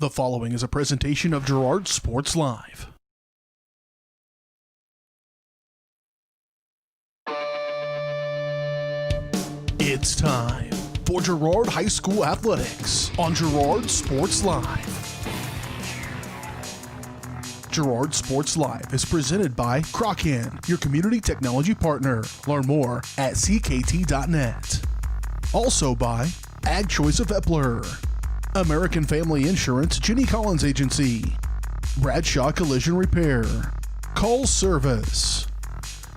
The following is a presentation of Girard Sports Live. It's time for Girard High School Athletics on Girard Sports Live. Girard Sports Live is presented by Crocan, your community technology partner. Learn more at ckt.net. Also by Ag Choice of Epler, American Family Insurance, Jenny Collins Agency, Bradshaw Collision Repair, Call Service,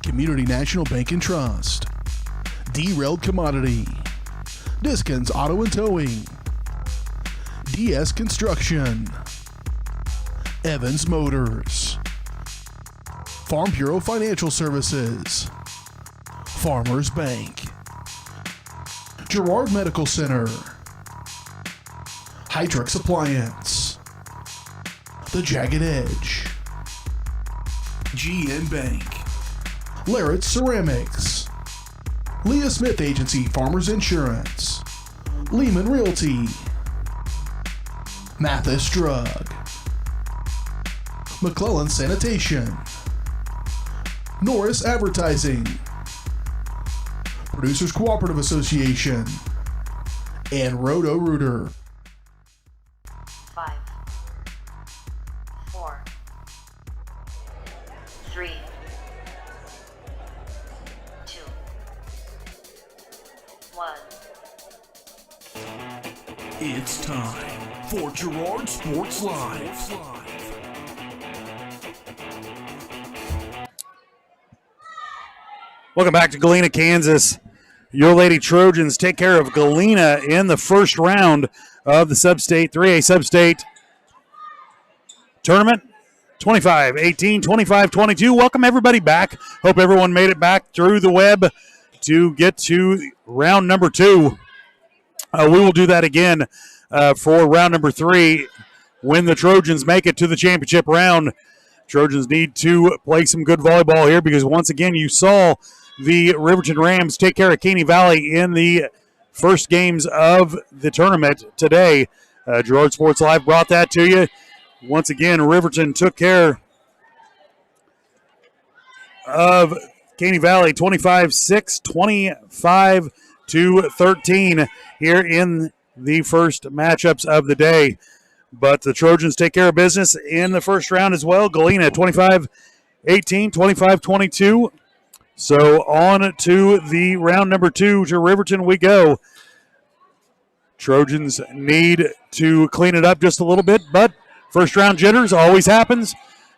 Community National Bank and Trust, Derailed Commodity, Diskins Auto and Towing, DS Construction, Evans Motors, Farm Bureau Financial Services, Farmers Bank, Girard Medical Center, Hydrix Appliance, The Jagged Edge, GN Bank, Larrett Ceramics, Leah Smith Agency Farmers Insurance, Lehman Realty, Mathis Drug, McClellan Sanitation, Norris Advertising, Producers Cooperative Association, and Roto-Rooter. 5, 4, 3, 2, 1. It's time for Girard Sports Live. Welcome back to Galena, Kansas. Your Lady Trojans take care of Galena in the first round of the Sub-State 3A Sub-State Tournament. 25-18, 25-22. Welcome everybody back. Hope everyone made it back through the web to get to round number 2. We will do that again for round number 3 when the Trojans make it to the championship round. Trojans need to play some good volleyball here because once again you saw the Riverton Rams take care of Caney Valley in the first games of the tournament today. Girard Sports Live brought that to you. Once again, Riverton took care of Caney Valley 25-6, 25-13 here in the first matchups of the day. But the Trojans take care of business in the first round as well. Galena 25-18, 25-22. So on to the round number 2 to Riverton we go. Trojans need to clean it up just a little bit, but first round jitters always happens,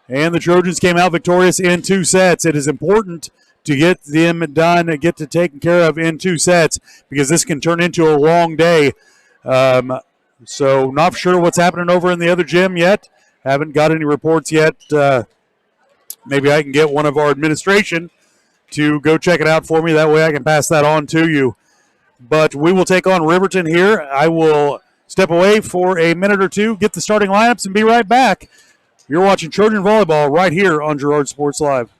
and the Trojans came out victorious in 2 sets. It is important to get them done, get to taken care of in 2 sets because this can turn into a long day. So not sure what's happening over in the other gym yet. Haven't got any reports yet. Maybe I can get one of our administration to go check it out for me. That way I can pass that on to you. But we will take on Riverton here. I will step away for a minute or two, get the starting lineups, and be right back. You're watching Trojan Volleyball right here on Girard Sports Live.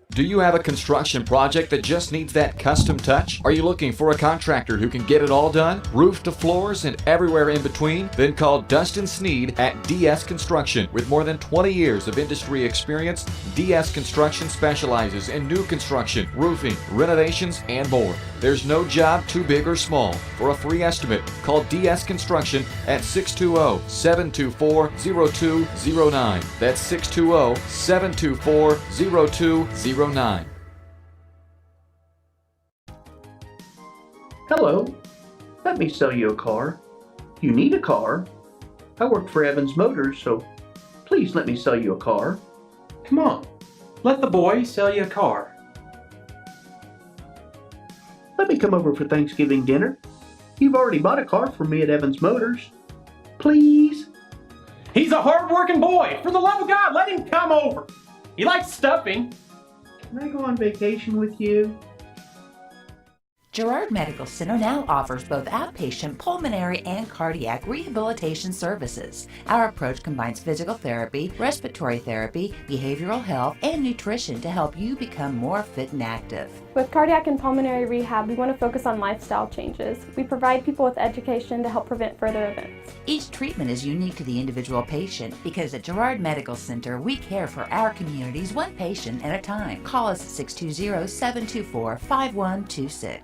Do you have a construction project that just needs that custom touch? Are you looking for a contractor who can get it all done? Roof to floors and everywhere in between? Then call Dustin Sneed at DS Construction. With more than 20 years of industry experience, DS Construction specializes in new construction, roofing, renovations, and more. There's no job too big or small. For a free estimate, call DS Construction at 620-724-0209. That's 620-724-0209. Hello, let me sell you a car. You need a car? I work for Evans Motors, so please let me sell you a car. Come on, let the boy sell you a car. Let me come over for Thanksgiving dinner. You've already bought a car from me at Evans Motors. Please? He's a hard-working boy. For the love of God, let him come over. He likes stuffing. Can I go on vacation with you? Girard Medical Center now offers both outpatient pulmonary and cardiac rehabilitation services. Our approach combines physical therapy, respiratory therapy, behavioral health, and nutrition to help you become more fit and active. With cardiac and pulmonary rehab, we want to focus on lifestyle changes. We provide people with education to help prevent further events. Each treatment is unique to the individual patient because at Girard Medical Center, we care for our communities one patient at a time. Call us at 620-724-5126.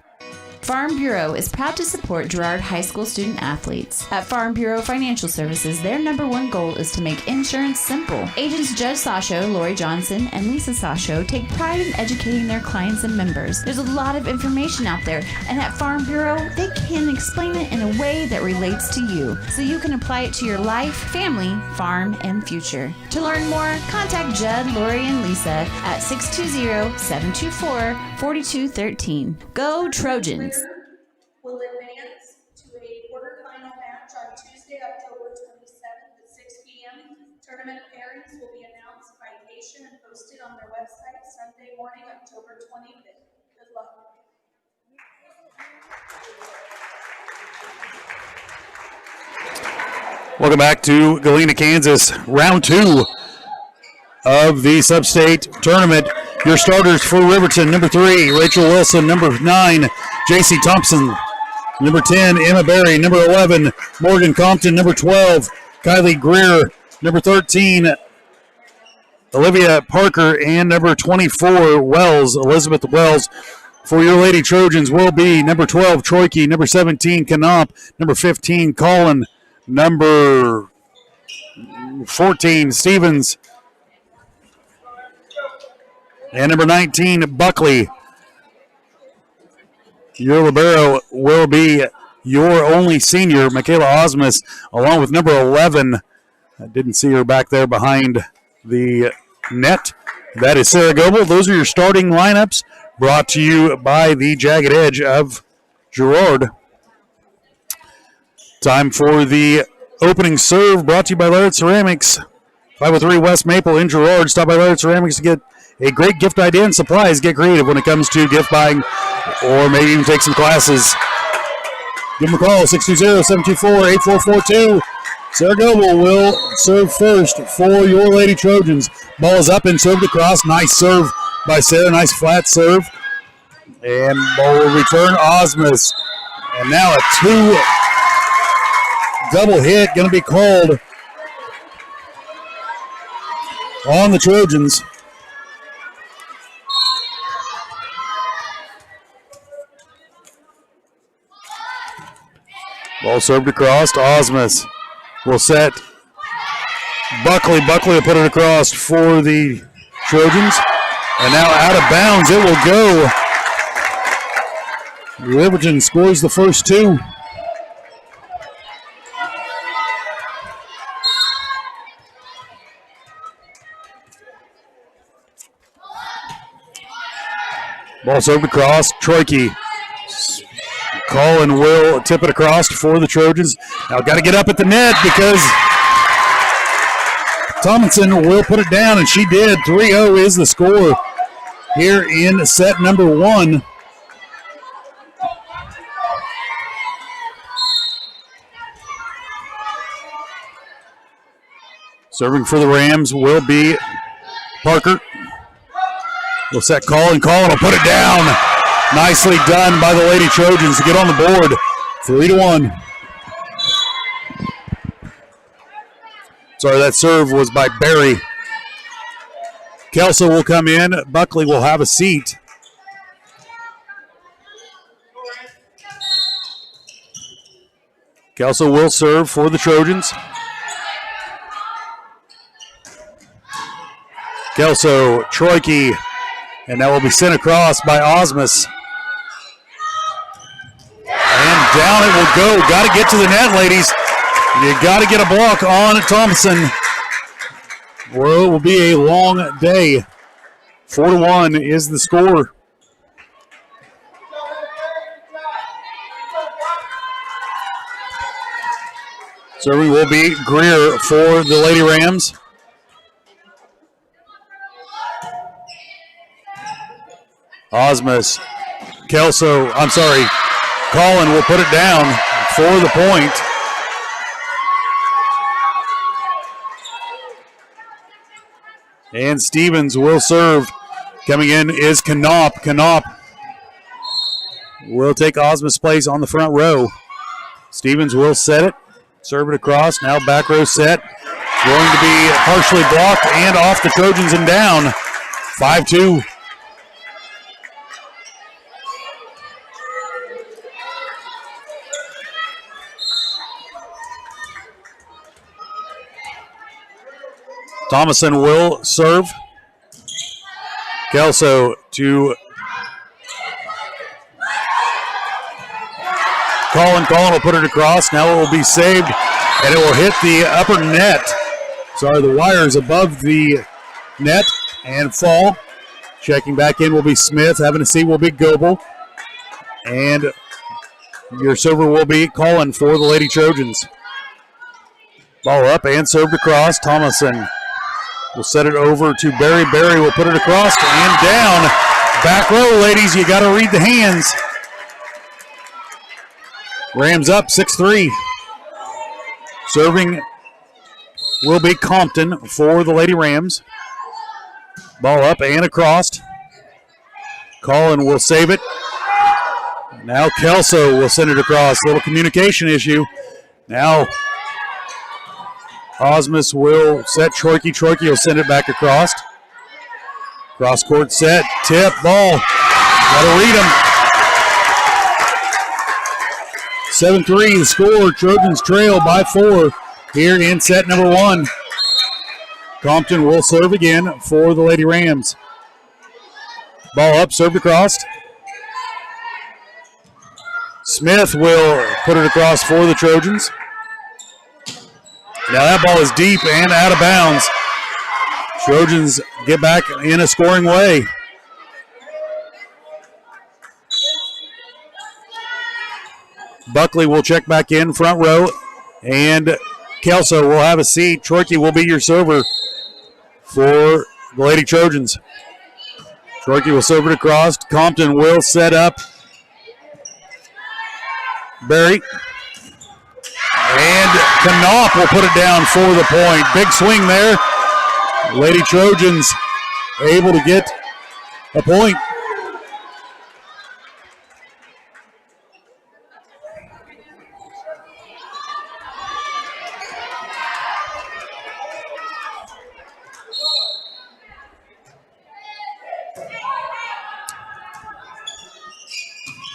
Farm Bureau is proud to support Girard High School student athletes. At Farm Bureau Financial Services, their #1 goal is to make insurance simple. Agents Judge Sasho, Lori Johnson, and Lisa Sasho take pride in educating their clients and members. There's a lot of information out there, and at Farm Bureau, they can explain it in a way that relates to you, so you can apply it to your life, family, farm, and future. To learn more, contact Judd, Lori, and Lisa at 620-724-4213. Go Trojans! Will advance to a quarterfinal match on Tuesday, October 27th at 6 p.m. Tournament pairings will be announced by Nation and posted on their website Sunday morning, October 25th. Good luck. Welcome back to Galena, Kansas. Round 2 of the Sub-State Tournament. Your starters for Riverton, number 3, Rachel Wilson, number 9, J.C. Thompson, number 10, Emma Berry, number 11, Morgan Compton, number 12, Kylie Greer, number 13, Olivia Parker, and number 24, Elizabeth Wells. For your Lady Trojans will be number 12, Troike, number 17, Knopf, number 15, Collin, number 14, Stevens, and number 19, Buckley. Your libero will be your only senior, Michaela Osmus, along with number 11. I didn't see her back there behind the net. That is Sarah Goebel. Those are your starting lineups, brought to you by the Jagged Edge of Girard. Time for the opening serve, brought to you by Laird Ceramics. 503 West Maple in Girard. Stop by Laird Ceramics to get a great gift idea and supplies. Get creative when it comes to gift buying, or maybe even take some classes. Give them a call, 620-724-8442. Sarah Goebel will serve first for your Lady Trojans. Ball is up and served across. Nice serve by Sarah. Nice flat serve. And ball will return Osmus. And now a 2 double hit going to be called on the Trojans. Ball served across to Osmus. Will set Buckley. Buckley will put it across for the Trojans. And now out of bounds it will go. Riverton scores the first 2. Ball served across. Troike. Collin will tip it across for the Trojans. Now got to get up at the net because Tomlinson will put it down, and she did. 3-0 is the score here in set number 1. Serving for the Rams will be Parker. Will set Collin. Collin will put it down. Nicely done by the Lady Trojans to get on the board. 3-1. Sorry, that serve was by Barry. Kelso will come in. Buckley will have a seat. Kelso will serve for the Trojans. Kelso, Troike, and that will be sent across by Osmus. And down it will go. Got to get to the net, ladies. You got to get a block on Thompson, or it will be a long day. 4-1 is the score. Serving will be Greer for the Lady Rams. Osmus Collin will put it down for the point. And Stevens will serve. Coming in is Knopp. Knopp will take Osmus' place on the front row. Stevens will set it, serve it across. Now back row set. Going to be partially blocked and off the Trojans and down. 5-2. Thomason will serve. Kelso to Collin. Collin will put it across. Now it will be saved, and it will hit the upper net. Sorry, the wires above the net and fall. Checking back in will be Smith. Having a seat will be Goebel. And your server will be Collin for the Lady Trojans. Ball up and served across. Thomason will set it over to Barry. Barry will put it across and down. Back row, ladies, you got to read the hands. Rams up 6-3. Serving will be Compton for the Lady Rams. Ball up and across. Collin will save it. Now Kelso will send it across. Little communication issue. Now Osmus will set Troike. Troike will send it back across. Cross court set. Tip. Ball. Got to read him. 7-3 the score. Trojans trail by 4 here in set number 1. Compton will serve again for the Lady Rams. Ball up, served across. Smith will put it across for the Trojans. Now that ball is deep and out of bounds. Trojans get back in a scoring way. Buckley will check back in front row, and Kelso will have a seat. Troike will be your server for the Lady Trojans. Troike will serve it across. Compton will set up. Barry. And Knopp will put it down for the point. Big swing there. Lady Trojans able to get a point.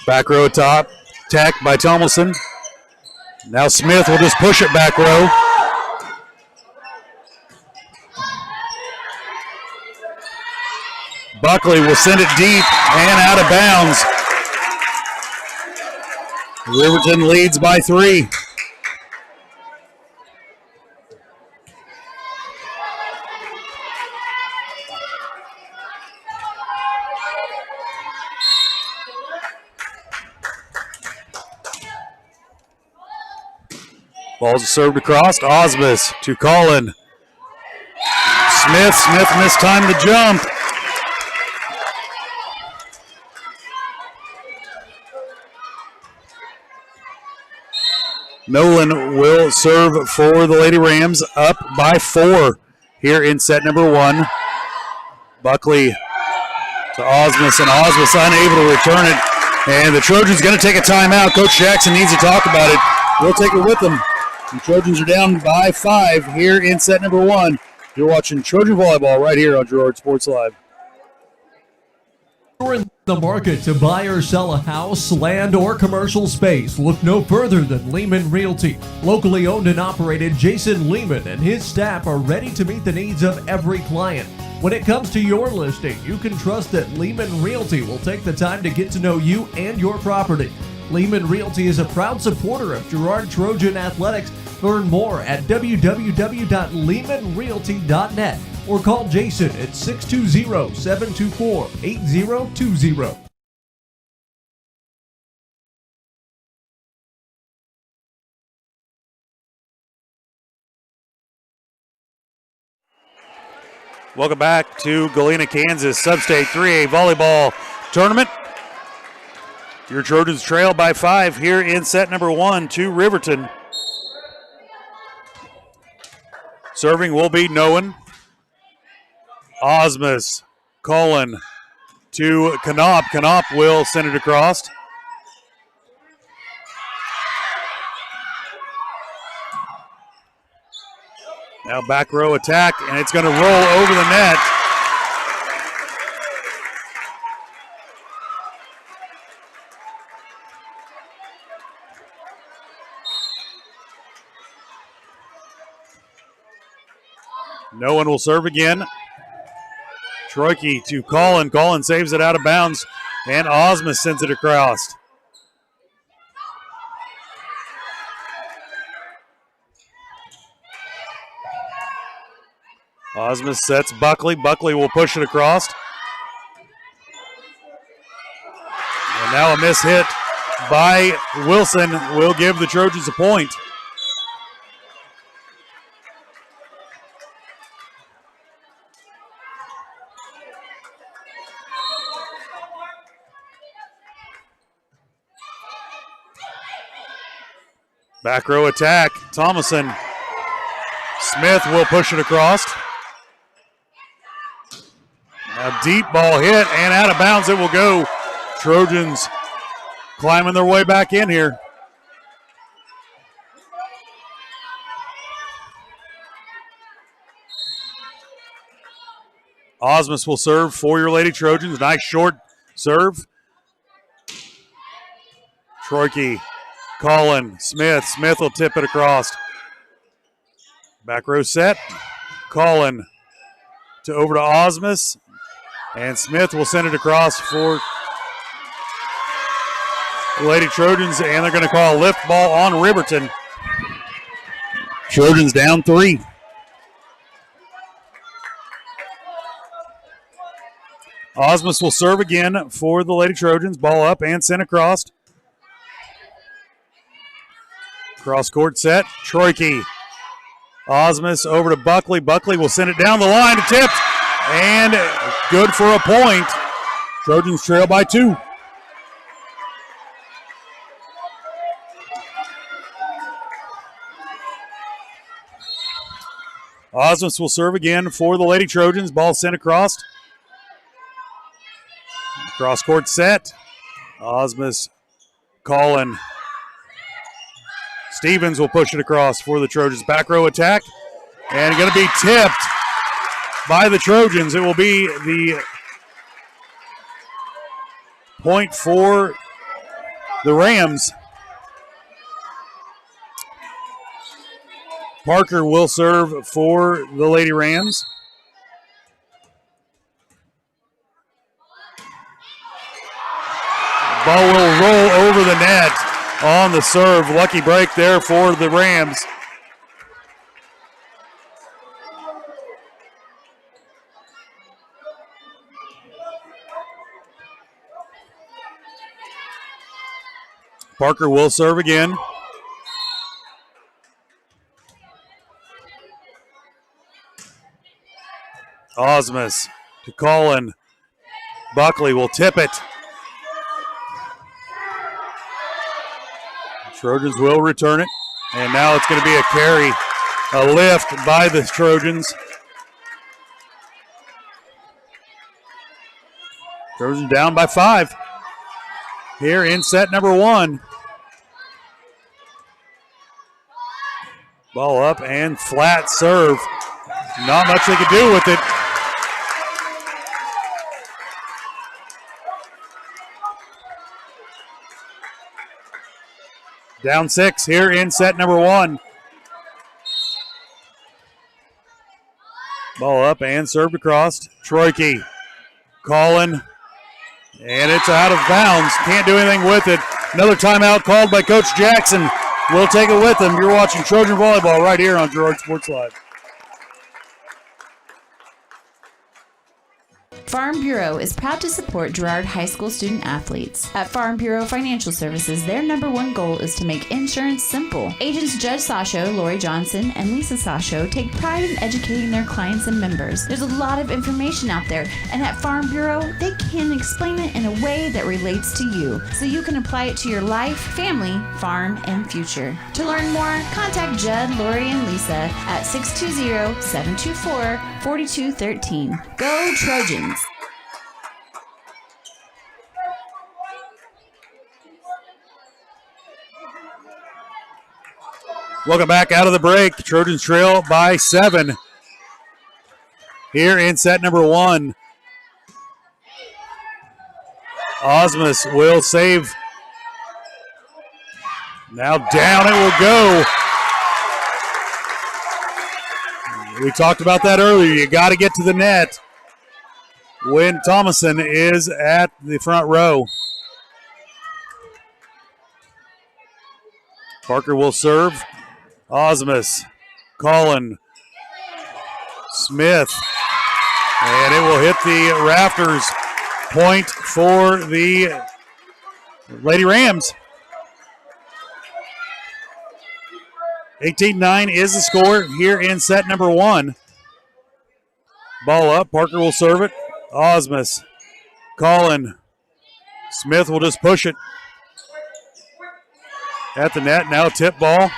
Back row top. Attack by Tomlinson. Now Smith will just push it back row. Buckley will send it deep and out of bounds. Riverton leads by 3. Ball's served across. Osmus to Collin. Smith mistimed the jump. Nolan will serve for the Lady Rams, up by 4 here in set number 1. Buckley to Osmus, and Osmus unable to return it. And the Trojans going to take a timeout. Coach Jackson needs to talk about it. We'll take it with them. The Trojans are down by 5 here in set number 1. You're watching Trojan Volleyball right here on Girard Sports Live. You're in the market to buy or sell a house, land, or commercial space. Look no further than Lehman Realty. Locally owned and operated, Jason Lehman and his staff are ready to meet the needs of every client. When it comes to your listing, you can trust that Lehman Realty will take the time to get to know you and your property. Lehman Realty is a proud supporter of Girard Trojan Athletics. Learn more at www.lehmanrealty.net or call Jason at 620-724-8020. Welcome back to Galena, Kansas Sub-State 3A Volleyball Tournament. Your Trojans trail by 5 here in set number 1 to Riverton. Serving will be Noen. Osmus, Cullen to Knopp. Knopp will send it across. Now back row attack, and it's going to roll over the net. No one will serve again. Troike to Cullen. Cullen saves it out of bounds, and Osmus sends it across. Osmus sets Buckley. Buckley will push it across. And now a miss hit by Wilson will give the Trojans a point. Back row attack. Thomason. Smith will push it across. A deep ball hit and out of bounds it will go. Trojans climbing their way back in here. Osmus will serve for your Lady Trojans. Nice short serve. Troike, Cullen, Smith. Smith will tip it across. Back row set. Cullen over to Osmus. And Smith will send it across for the Lady Trojans, and they're going to call a lift ball on Riverton. Trojans down 3. Osmus will serve again for the Lady Trojans. Ball up and sent across. Cross court set. Troike. Osmus over to Buckley. Buckley will send it down the line to tip. And good for a point. Trojans trail by 2. Osmus will serve again for the Lady Trojans. Ball sent across. Cross court set. Osmus, Cullen. Stevens will push it across for the Trojans. Back row attack. And going to be tipped by the Trojans. It will be the point for the Rams. Parker will serve for the Lady Rams. Ball will roll over the net on the serve. Lucky break there for the Rams. Parker will serve again. Osmus to Cullen. Buckley will tip it. Trojans will return it. And now it's going to be a carry, a lift by the Trojans. Trojans down by 5 here in set number 1. Ball up and flat serve. Not much they could do with it. Down 6 here in set number 1. Ball up and served across. Troike, Cullen, and it's out of bounds. Can't do anything with it. Another timeout called by Coach Jackson. We'll take it with him. You're watching Trojan Volleyball right here on Girard Sports Live. Farm Bureau is proud to support Girard High School student athletes. At Farm Bureau Financial Services, their #1 goal is to make insurance simple. Agents Judge Sasho, Lori Johnson, and Lisa Sasho take pride in educating their clients and members. There's a lot of information out there, and at Farm Bureau, they can explain it in a way that relates to you, so you can apply it to your life, family, farm, and future. To learn more, contact Judd, Lori, and Lisa at 620-724-4213. Go Trojans! Welcome back out of the break. Trojans trail by 7 here in set number 1. Osmus will save. Now down it will go. We talked about that earlier. You got to get to the net when Thomason is at the front row. Parker will serve. Osmus, Collin, Smith, and it will hit the rafters. Point for the Lady Rams. 18-9 is the score here in set number 1. Ball up. Parker will serve it. Osmus, Collin, Smith will just push it at the net. Now tip ball.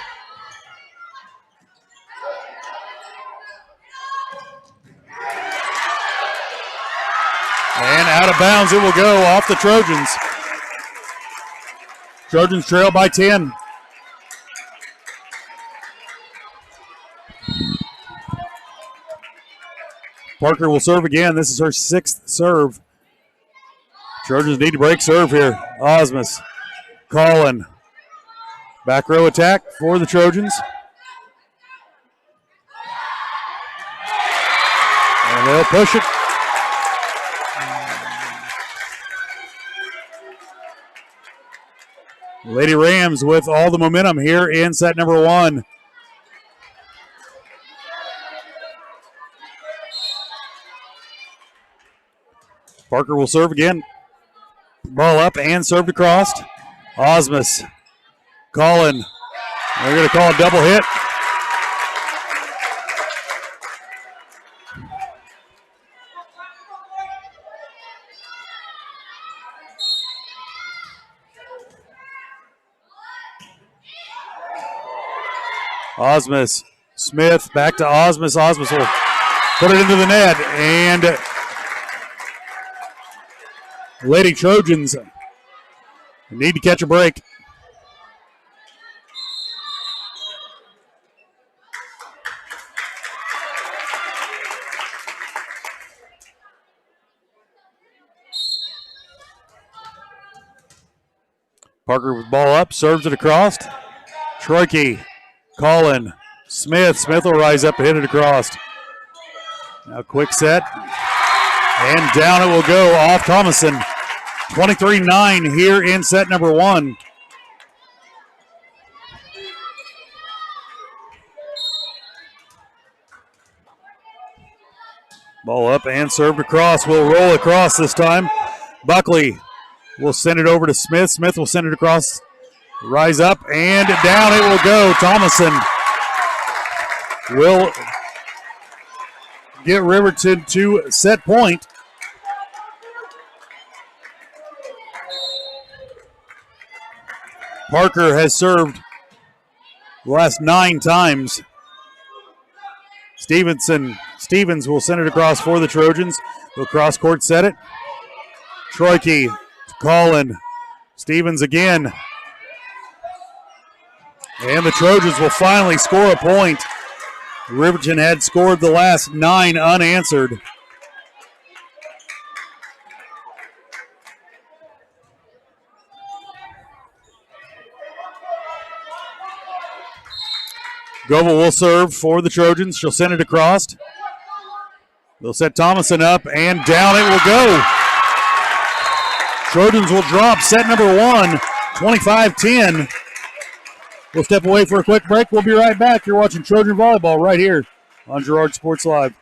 And out of bounds it will go off the Trojans. Trojans trail by 10. Parker will serve again. This is her 6th serve. Trojans need to break serve here. Osmus, Collin. Back row attack for the Trojans. And they'll push it. Lady Rams with all the momentum here in set number 1. Parker will serve again. Ball up and served across. Osmus, Collin. They're going to call a double hit. Osmus, Smith, back to Osmus. Osmus will put it into the net, and Lady Trojans need to catch a break. Parker with ball up, serves it across. Troike, Collin, Smith. Smith will rise up and hit it across. Now quick set. And down it will go off Thomason. 23-9 here in set number 1. Ball up and served across. Will roll across this time. Buckley will send it over to Smith. Smith will send it across. Rise up and down it will go. Thomason will get Riverton to set point. Parker has served the last 9 times. Stevens will send it across for the Trojans. They'll cross court set it. Troike, Collin, Stevens again. And the Trojans will finally score a point. Riverton had scored the last 9 unanswered. Goebel will serve for the Trojans. She'll send it across. They'll set Thomason up, and down it will go. Trojans will drop set number 1, 25-10. We'll step away for a quick break. We'll be right back. You're watching Trojan Volleyball right here on Girard Sports Live.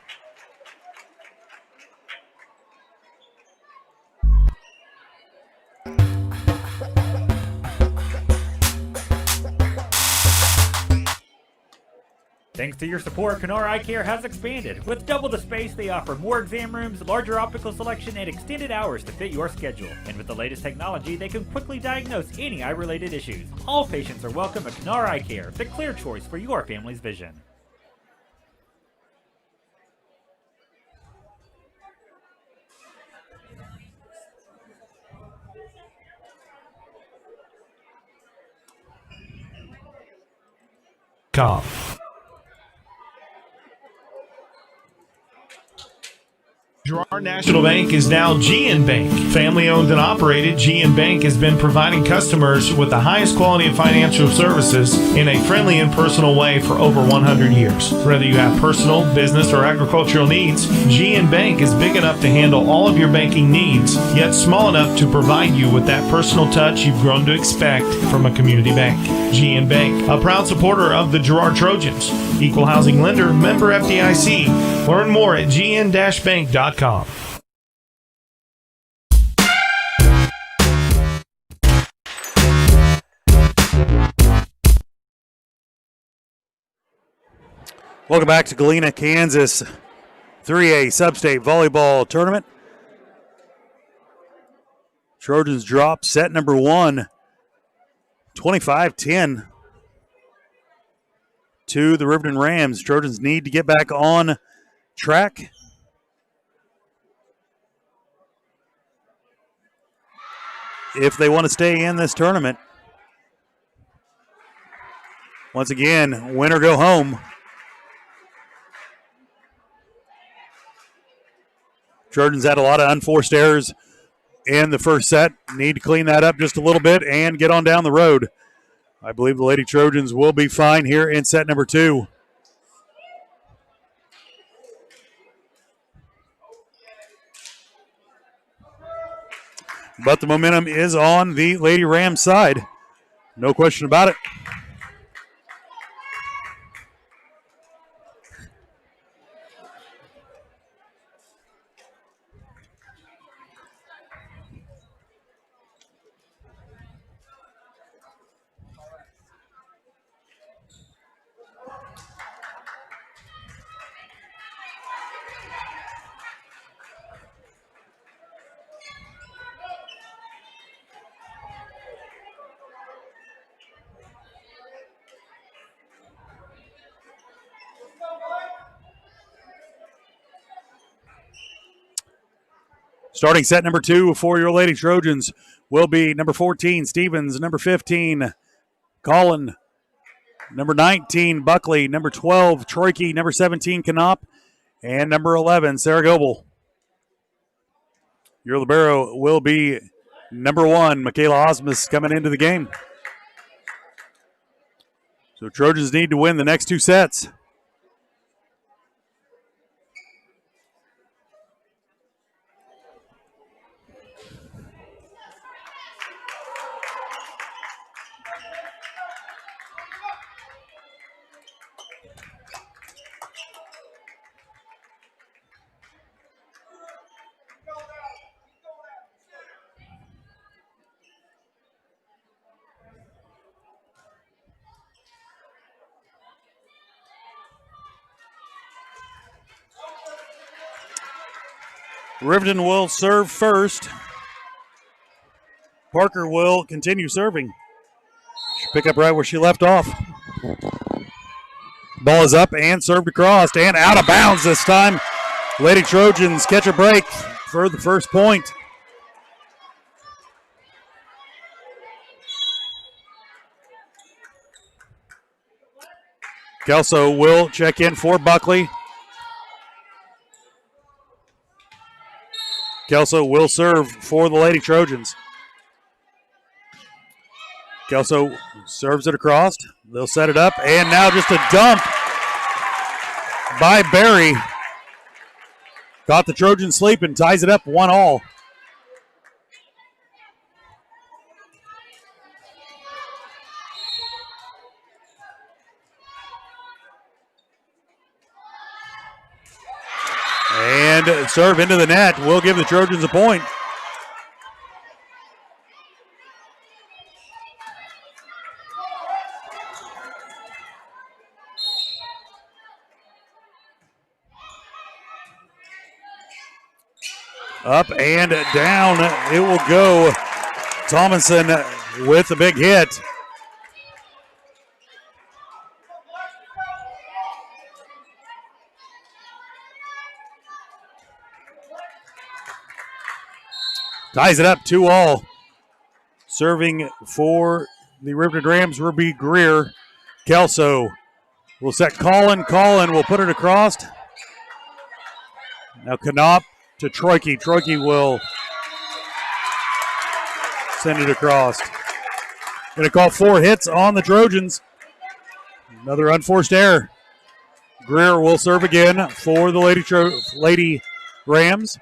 Thanks to your support, Canara Eye Care has expanded. With double the space, they offer more exam rooms, larger optical selection, and extended hours to fit your schedule. And with the latest technology, they can quickly diagnose any eye-related issues. All patients are welcome at Canara Eye Care, the clear choice for your family's vision. Girard National Bank is now GN Bank. Family owned and operated, GN Bank has been providing customers with the highest quality of financial services in a friendly and personal way for over 100 years. Whether you have personal, business, or agricultural needs, GN Bank is big enough to handle all of your banking needs, yet small enough to provide you with that personal touch you've grown to expect from a community bank. GN Bank, a proud supporter of the Girard Trojans. Equal housing lender, member FDIC. Learn more at gn-bank.com. Welcome back to Galena, Kansas 3A Sub-State Volleyball Tournament. Trojans drop set number 1, 25-10 to the Riverton Rams. Trojans need to get back on track. If they want to stay in this tournament. Once again, win or go home. Trojans had a lot of unforced errors in the first set. Need to clean that up just a little bit and get on down the road. I believe the Lady Trojans will be fine here in set number 2. But the momentum is on the Lady Rams side. No question about it. Starting set number 2 for your Lady Trojans will be number 14, Stevens, number 15, Collin, number 19, Buckley, number 12, Troike, number 17, Knopp, and number 11, Sarah Goebel. Your libero will be number 1, Michaela Osmus, coming into the game. So Trojans need to win the next 2 sets. Riverton will serve first. Parker will continue serving. She'll pick up right where she left off. Ball is up and served across and out of bounds this time. Lady Trojans catch a break for the first point. Kelso will check in for Buckley. Kelso will serve for the Lady Trojans. Kelso serves it across. They'll set it up, and now just a dump by Barry. Caught the Trojans sleeping, ties it up 1-1. And serve into the net will give the Trojans a point. Up and down. It will go. Thomason with a big hit. Ties it up 2-all. Serving for the Riveted Rams will be Greer. Kelso will set Collin. Collin will put it across. Now Knopp to Troike. Troike will send it across. Going to call 4 hits on the Trojans. Another unforced error. Greer will serve again for the Lady Rams.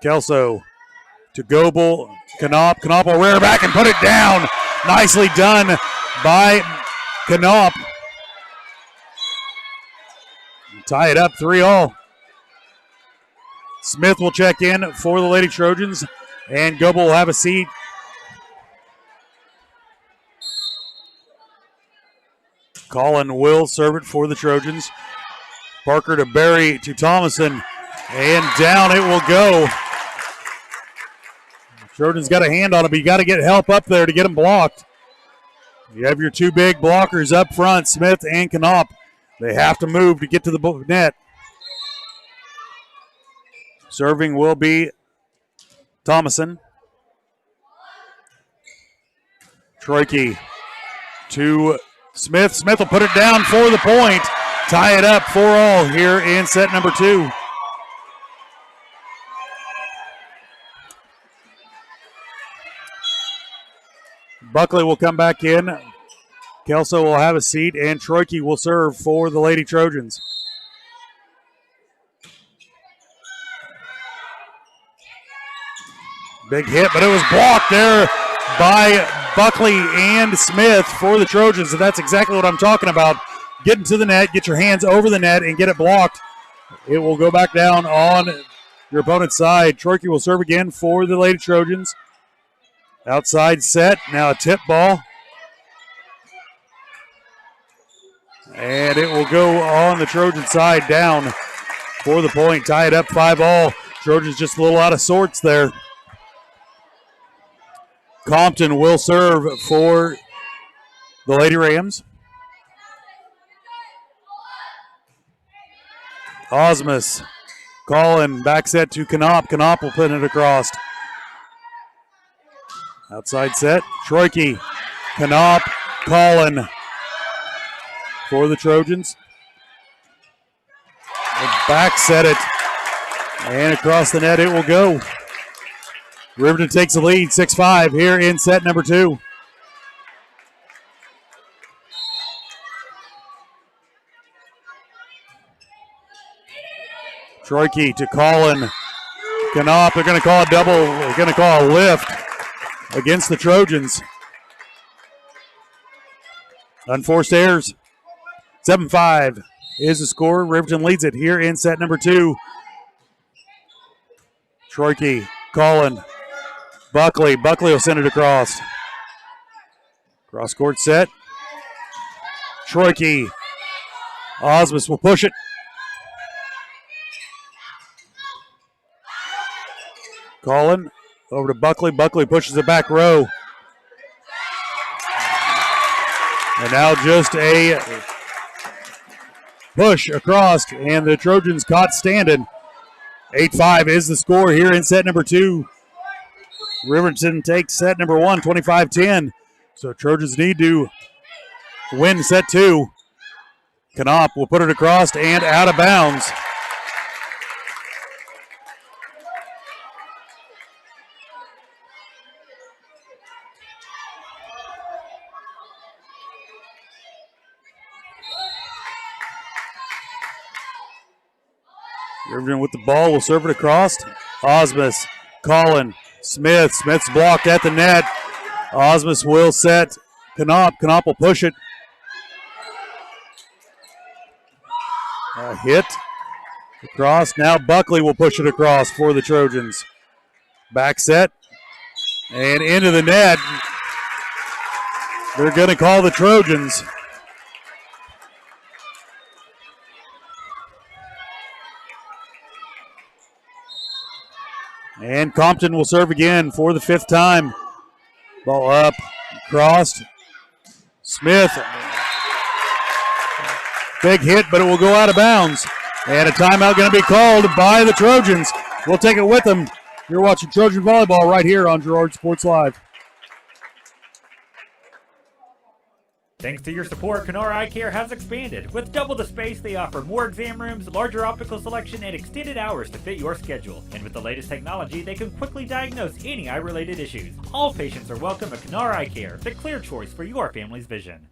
Kelso to Goebel. Knopp. Knopp will rear back and put it down. Nicely done by Knopp. Tie it up 3-all. Smith will check in for the Lady Trojans, and Goebel will have a seat. Collin will serve it for the Trojans. Parker to Berry to Thomason, and down it will go. Trojans got a hand on it, but you got to get help up there to get them blocked. You have your 2 big blockers up front, Smith and Knopp. They have to move to get to the net. Serving will be Thomason. Troike to Smith. Smith will put it down for the point. Tie it up 4-all here in set number 2. Buckley will come back in. Kelso will have a seat, and Troike will serve for the Lady Trojans. Big hit, but it was blocked there by Buckley and Smith for the Trojans, and that's exactly what I'm talking about. Get into the net, get your hands over the net, and get it blocked. It will go back down on your opponent's side. Troike will serve again for the Lady Trojans. Outside set, now a tip ball. And it will go on the Trojan side down for the point. Tie it up 5-all. Trojans just a little out of sorts there. Compton will serve for the Lady Rams. Osmus, Collin, back set to Knopp. Knopp will put it across. Outside set, Troike, Knopp, Collin for the Trojans. Back set it, and across the net it will go. Riverton takes the lead, 6-5 here in set number 2. Troike to Collin. Knopp, they're going to call a double. They're going to call a lift against the Trojans. Unforced errors. 7-5 is the score. Riverton leads it here in set number 2. Troike, Collin, Buckley. Buckley will send it across. Cross court set. Troike. Osmus will push it. Collin over to Buckley. Buckley pushes it back row. And now just a push across, and the Trojans caught standing. 8-5 is the score here in set number 2. Riverton takes set number 1, 25-10. So Trojans need to win set 2. Knopp will put it across and out of bounds. Riverton with the ball will serve it across. Osmus, Collin, Smith. Smith's blocked at the net. Osmus will set Knopp. Knopp will push it. A hit across. Now Buckley will push it across for the Trojans. Back set and into the net. They're going to call the Trojans. And Compton will serve again for the 5th time. Ball up, crossed. Smith. Big hit, but it will go out of bounds. And a timeout going to be called by the Trojans. We'll take it with them. You're watching Trojan Volleyball right here on Girard Sports Live. Thanks to your support, Kenara Eye Care has expanded. With double the space, they offer more exam rooms, larger optical selection, and extended hours to fit your schedule. And with the latest technology, they can quickly diagnose any eye-related issues. All patients are welcome at Kenara Eye Care, the clear choice for your family's vision.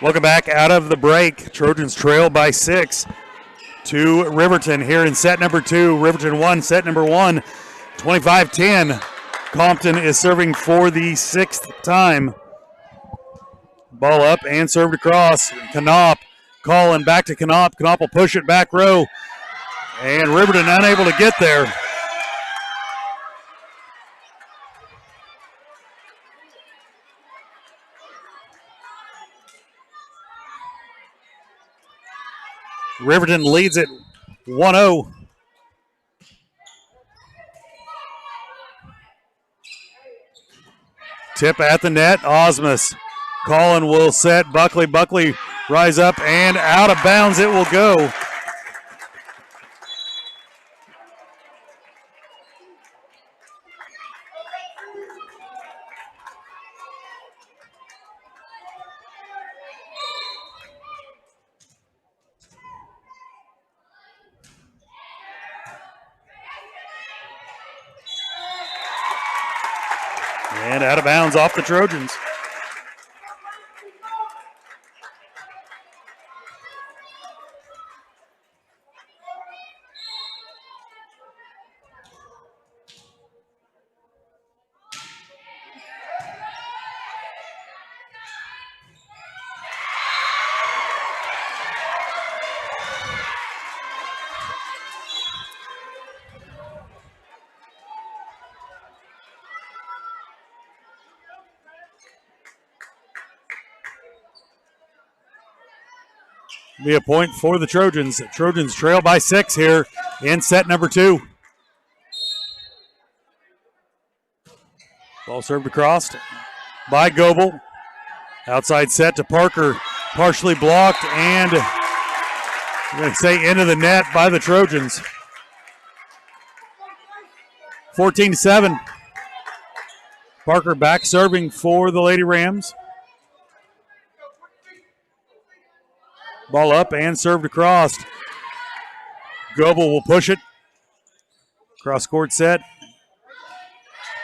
Welcome back out of the break. Trojans trail by 6 to Riverton here in set number 2. Riverton won set number 1, 25-10. Compton is serving for the 6th time. Ball up and served across. Knopp calling back to Knopp. Knopp will push it back row. And Riverton unable to get there. Riverton leads it 1-0. Tip at the net. Osmus. Collin will set. Buckley. Buckley rise up and out of bounds it will go. And out of bounds off the Trojans. Be a point for the Trojans. Trojans trail by 6 here in set number 2. Ball served across by Goebel. Outside set to Parker. Partially blocked and I'm going to say into the net by the Trojans. 14-7. Parker back serving for the Lady Rams. Ball up and served across. Goebel will push it. Cross court set.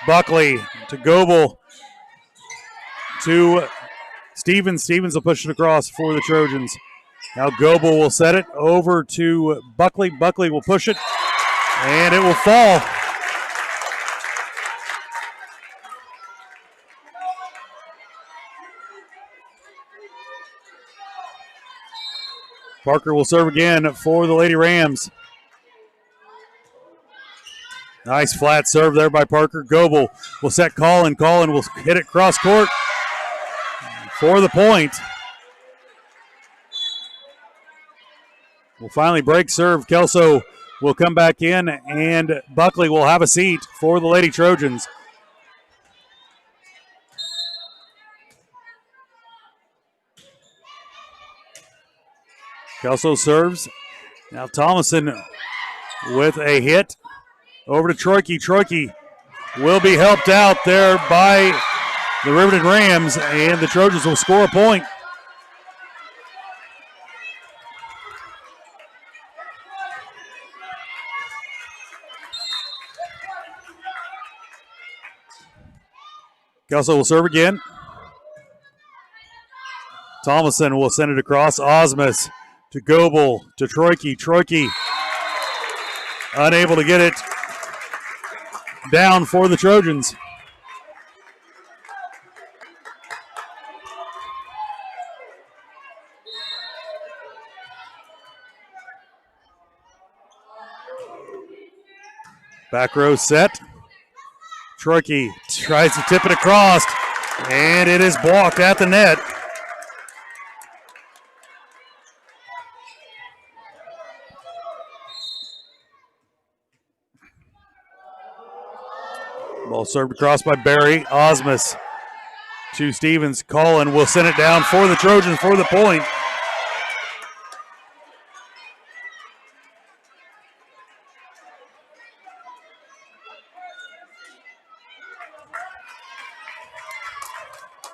Buckley to Goebel to Stevens. Stevens will push it across for the Trojans. Now Goebel will set it over to Buckley. Buckley will push it and it will fall. Parker will serve again for the Lady Rams. Nice flat serve there by Parker. Goebel will set Collin. Collin will hit it cross court for the point. Will finally break serve. Kelso will come back in and Buckley will have a seat for the Lady Trojans. Kelso serves. Now Thomason with a hit over to Troike. Troike will be helped out there by the Riverton Rams, and the Trojans will score a point. Kelso will serve again. Thomason will send it across. Osmus to Goebel to Troike. Troike unable to get it down for the Trojans. Back row set. Troike tries to tip it across, and it is blocked at the net. Ball served across by Barry. Osmus to Stevens. Collin will send it down for the Trojans for the point.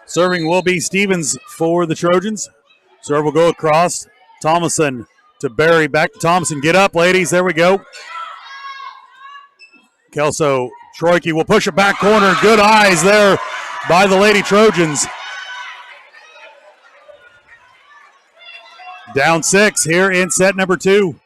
Serving will be Stevens for the Trojans. Serve will go across. Thomason to Barry. Back to Thomason. Get up, ladies. There we go. Kelso Troike will push it back corner. Good eyes there by the Lady Trojans. Down 6 here in set number 2.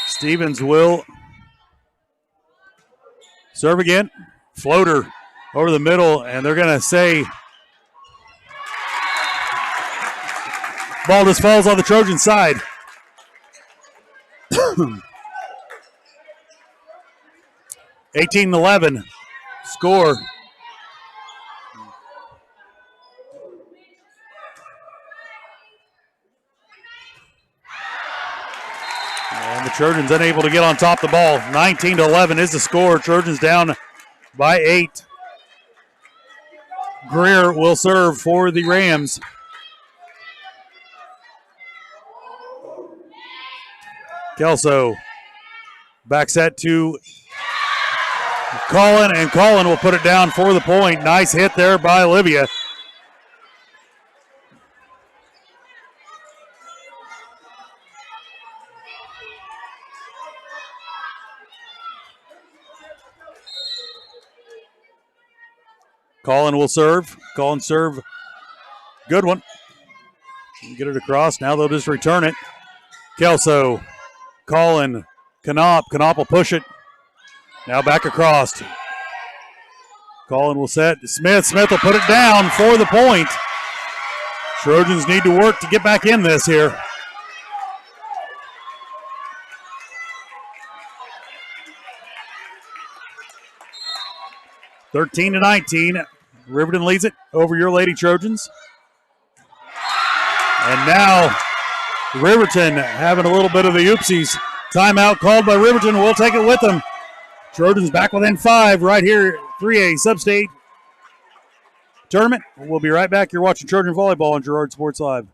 Stevens will serve again. Floater over the middle, and they're going to say ball just falls on the Trojan side. 18-11 score. And the Trojans unable to get on top of the ball. 19-11 is the score. Trojans down by 8. Greer will serve for the Rams. Kelso back set to Collin, and Collin will put it down for the point. Nice hit there by Olivia. Collin will serve. Collin serve. Good one. Get it across. Now they'll just return it. Kelso. Collin. Knopp. Knopp will push it. Now back across. Collin will set. Smith. Smith will put it down for the point. Trojans need to work to get back in this here. (13-19). Riverton leads it over your Lady Trojans. And now Riverton having a little bit of the oopsies. Timeout called by Riverton. We'll take it with them. Trojans back within 5 right here, 3A Sub-State Tournament. We'll be right back. You're watching Trojan Volleyball on Girard Sports Live.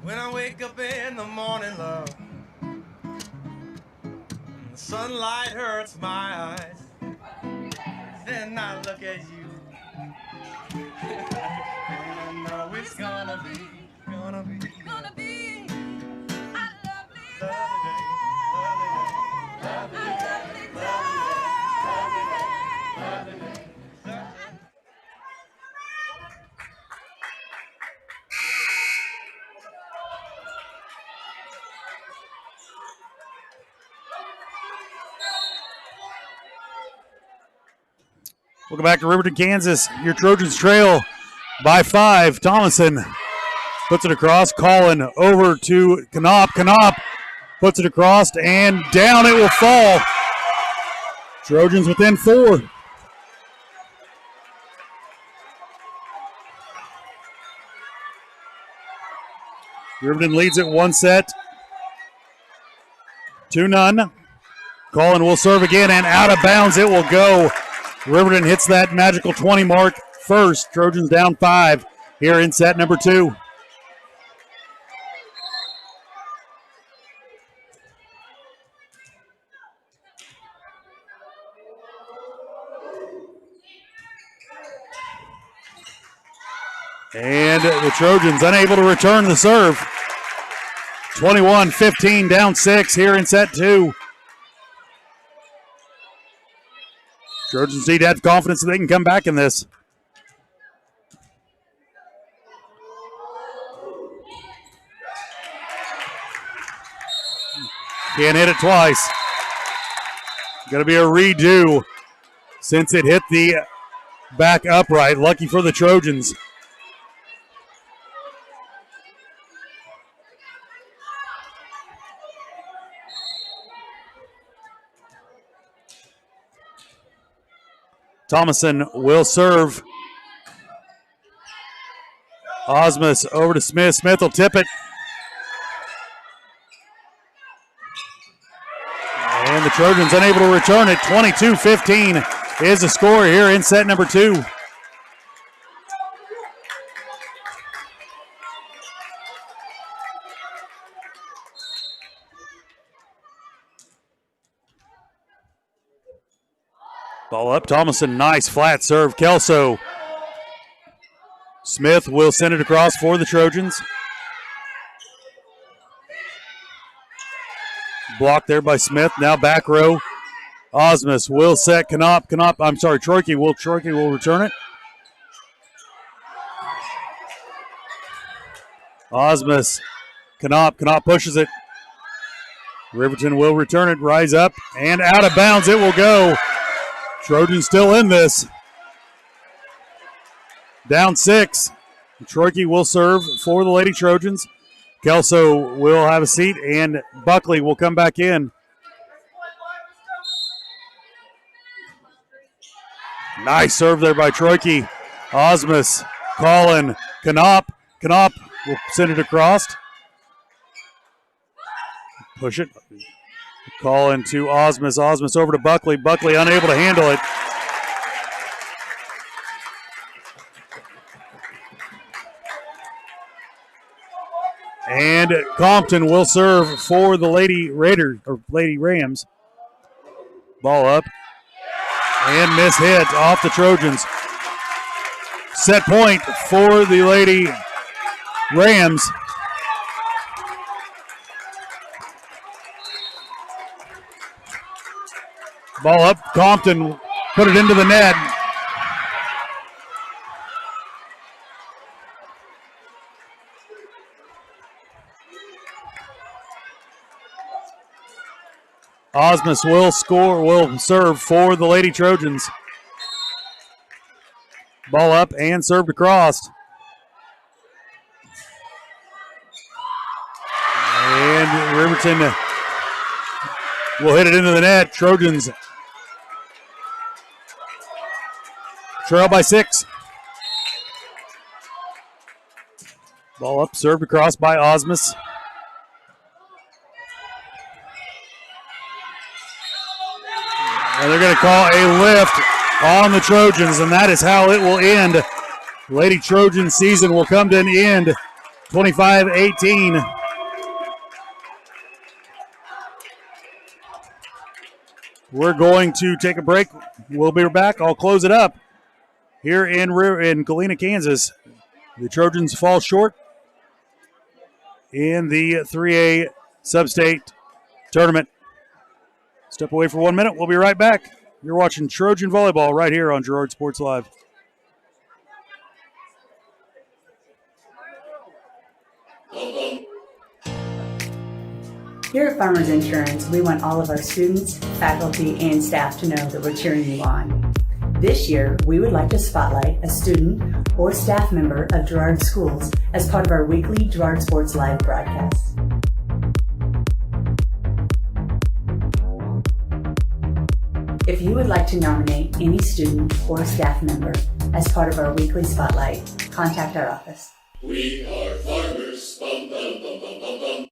When I wake up in the morning, love, the sunlight hurts my eyes. Then I look at you, and I know it's gonna be a lovely day, lovely day. Welcome back to Riverton, Kansas. Your Trojans trail by 5. Thomason puts it across. Collin over to Knopp. Knopp puts it across, and down it will fall. Trojans within 4. Riverton leads it 1 set. 2-0. Collin will serve again, and out of bounds it will go. Riverton hits that magical 20 mark first. Trojans down 5 here in set number 2. And the Trojans unable to return the serve. 21-15, down 6 here in set 2. Trojans need to have confidence that they can come back in this. Can't hit it twice. Going to be a redo since it hit the back upright. Lucky for the Trojans. Thomason will serve. Osmus over to Smith. Smith will tip it. And the Trojans unable to return it. 22-15 is the score here in set number 2. Ball up, Thomason, nice flat serve. Kelso. Smith will send it across for the Trojans. Blocked there by Smith, now back row. Osmus will set Troike will return it. Osmus, Knopp pushes it. Riverton will return it, rise up, and out of bounds it will go. Trojans still in this. Down 6. Troike will serve for the Lady Trojans. Kelso will have a seat, and Buckley will come back in. Nice serve there by Troike. Osmus, Collin, Knopp will send it across. Push it. Collin to Osmus. Osmus over to Buckley. Buckley unable to handle it. And Compton will serve for the Lady Rams. Ball up. And miss hit off the Trojans. Set point for the Lady Rams. Ball up. Compton put it into the net. Osmus will serve for the Lady Trojans. Ball up and served across. And Riverton will hit it into the net. Trojans trail by 6. Ball up, served across by Osmus. And they're going to call a lift on the Trojans, and that is how it will end. Lady Trojan season will come to an end, 25-18. We're going to take a break. We'll be back. I'll close it up. Here in Galena, Kansas, the Trojans fall short in the 3A Sub-State Tournament. Step away for 1 minute. We'll be right back. You're watching Trojan Volleyball right here on Girard Sports Live. Here at Farmers Insurance, we want all of our students, faculty, and staff to know that we're cheering you on. This year, we would like to spotlight a student or staff member of Girard Schools as part of our weekly Girard Sports Live broadcast. If you would like to nominate any student or staff member as part of our weekly spotlight, contact our office. We are farmers. Bum, bum, bum, bum, bum, bum.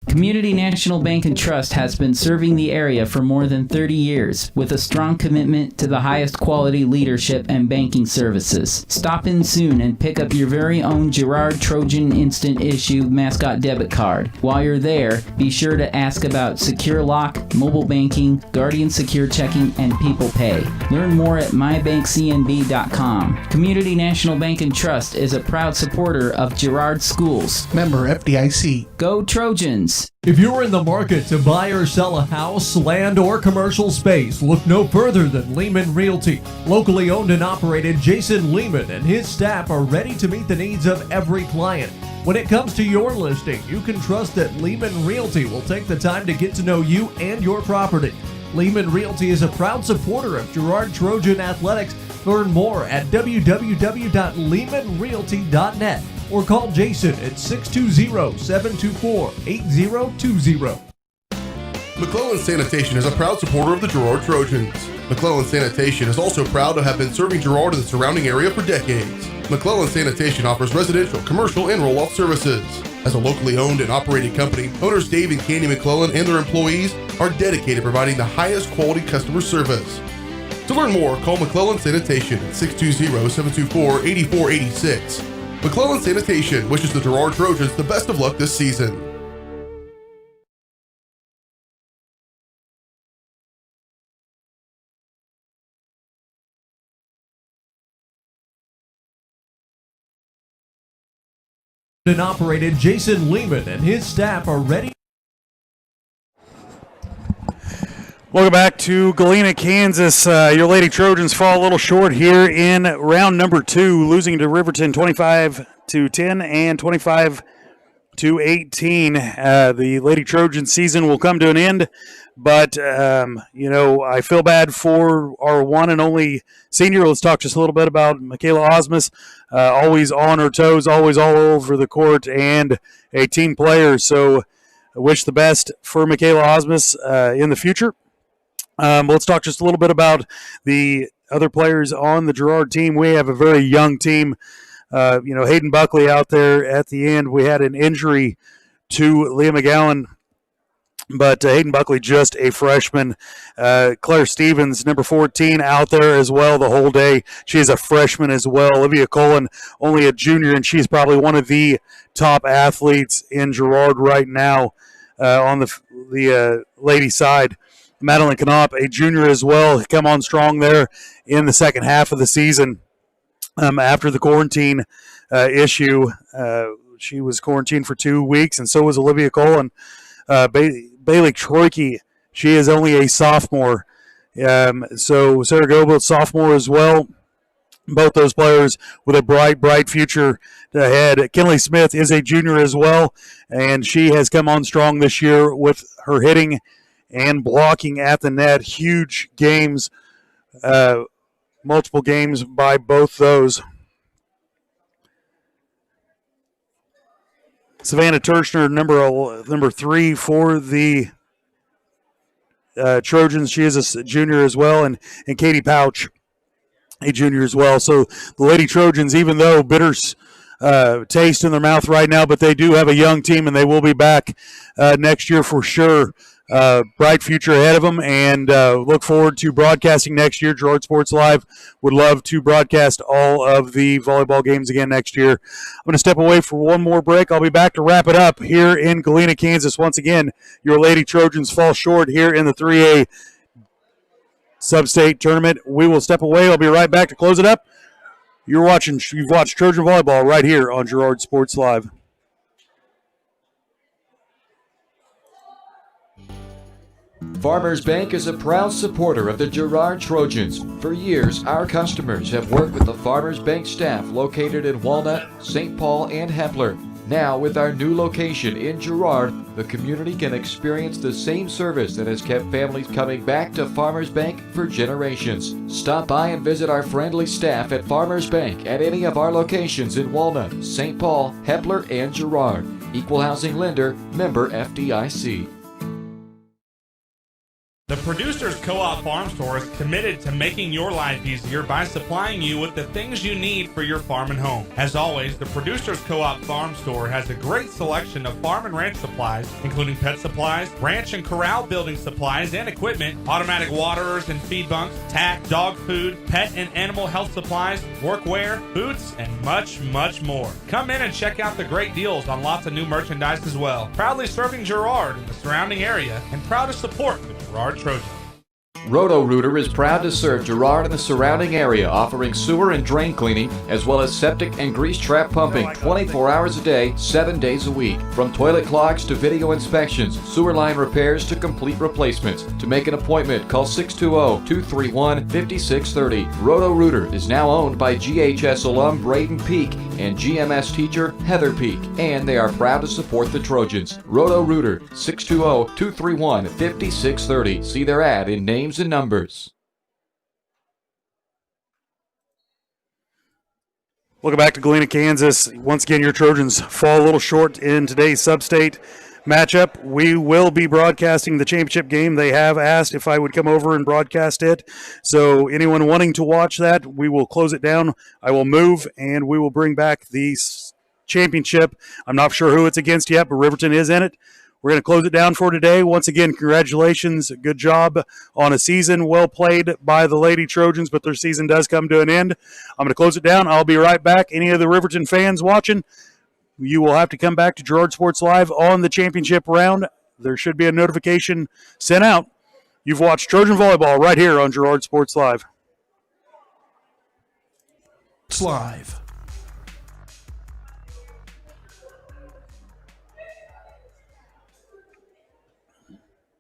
Community National Bank and Trust has been serving the area for more than 30 years with a strong commitment to the highest quality leadership and banking services. Stop in soon and pick up your very own Girard Trojan Instant Issue mascot debit card. While you're there, be sure to ask about Secure Lock, mobile banking, Guardian Secure Checking, and People Pay. Learn more at mybankcnb.com. Community National Bank and Trust is a proud supporter of Girard Schools. Member FDIC. Go Trojans! Athletes. If you're in the market to buy or sell a house, land, or commercial space, look no further than Lehman Realty. Locally owned and operated, Jason Lehman and his staff are ready to meet the needs of every client. When it comes to your listing, you can trust that Lehman Realty will take the time to get to know you and your property. Lehman Realty is a proud supporter of Girard Trojan Athletics. Learn more at www.lehmanrealty.net or call Jason at 620-724-8020. McClellan Sanitation is a proud supporter of the Girard Trojans. McClellan Sanitation is also proud to have been serving Girard and the surrounding area for decades. McClellan Sanitation offers residential, commercial, and roll-off services. As a locally owned and operated company, owners Dave and Candy McClellan and their employees are dedicated to providing the highest quality customer service. To learn more, call McClellan Sanitation at 620-724-8486. McClellan Sanitation wishes the Girard Trojans the best of luck this season. And operated, Jason Lehman and his staff are ready. Welcome back to Galena, Kansas. Your Lady Trojans fall a little short here in round number 2, losing to Riverton 25-10 and 25-18. The Lady Trojan season will come to an end, but I feel bad for our one and only senior. Let's talk just a little bit about Michaela Osmus. Always on her toes, always all over the court, and a team player. So I wish the best for Michaela Osmus in the future. Let's talk just a little bit about the other players on the Girard team. We have a very young team. Hayden Buckley out there at the end. We had an injury to Leah McGowan, but Hayden Buckley, just a freshman. Claire Stevens, number 14, out there as well the whole day. She is a freshman as well. Olivia Cullen, only a junior, and she's probably one of the top athletes in Girard right now on the lady side. Madeline Knopp, a junior as well, come on strong there in the second half of the season. After the quarantine issue, she was quarantined for 2 weeks, and so was Olivia Cullen. Bailey Troike, she is only a sophomore. So Sarah Goebel, sophomore as well. Both those players with a bright future ahead. Kinley Smith is a junior as well, and she has come on strong this year with her hitting and blocking at the net. Huge games, multiple games by both those. Savannah Turchner, number 3 for the Trojans. She is a junior as well, and Katie Pouch, a junior as well. So the Lady Trojans, even though bitter taste in their mouth right now, but they do have a young team, and they will be back next year for sure. Bright future ahead of them, and look forward to broadcasting next year. Girard Sports Live would love to broadcast all of the volleyball games again next year. I'm going to step away for one more break. I'll be back to wrap it up here in Galena, Kansas. Once again, your Lady Trojans fall short here in the 3A Sub-State Tournament. We will step away. I'll be right back to close it up. You've watched Trojan Volleyball right here on Girard Sports Live. Farmers Bank is a proud supporter of the Girard Trojans. For years, our customers have worked with the Farmers Bank staff located in Walnut, St. Paul, and Hepler. Now, with our new location in Girard, the community can experience the same service that has kept families coming back to Farmers Bank for generations. Stop by and visit our friendly staff at Farmers Bank at any of our locations in Walnut, St. Paul, Hepler, and Girard. Equal housing lender, member FDIC. The Producers Co-op Farm Store is committed to making your life easier by supplying you with the things you need for your farm and home. As always, the Producers Co-op Farm Store has a great selection of farm and ranch supplies, including pet supplies, ranch and corral building supplies and equipment, automatic waterers and feed bunks, tack, dog food, pet and animal health supplies, workwear, boots, and much, much more. Come in and check out the great deals on lots of new merchandise as well. Proudly serving Girard and the surrounding area, and proud to support the Girard Trojans. Roto-Rooter is proud to serve Girard and the surrounding area, offering sewer and drain cleaning, as well as septic and grease trap pumping 24 hours a day, 7 days a week. From toilet clogs to video inspections, sewer line repairs to complete replacements. To make an appointment, call 620-231-5630. Roto-Rooter is now owned by GHS alum Braden Peak and GMS teacher Heather Peak, and they are proud to support the Trojans. Roto-Rooter, 620-231-5630. See their ad in names and numbers. Welcome back to Galena, Kansas. Once again, your Trojans fall a little short in today's sub-state matchup. We will be broadcasting the championship game. They have asked if I would come over and broadcast it. So anyone wanting to watch that, we will close it down. I will move, and we will bring back the championship. I'm not sure who it's against yet, but Riverton is in it. We're going to close it down for today. Once again, congratulations. Good job on a season well played by the Lady Trojans, but their season does come to an end. I'm going to close it down. I'll be right back. Any of the Riverton fans watching, you will have to come back to Girard Sports Live on the championship round. There should be a notification sent out. You've watched Trojan Volleyball right here on Girard Sports Live. It's live.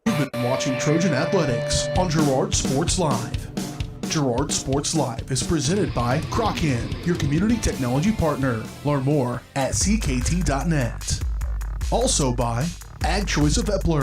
You've been watching Trojan Athletics on Girard Sports Live. Girard Sports Live is presented by Croc-In, your community technology partner. Learn more at ckt.net. Also by Ag Choice of Epler.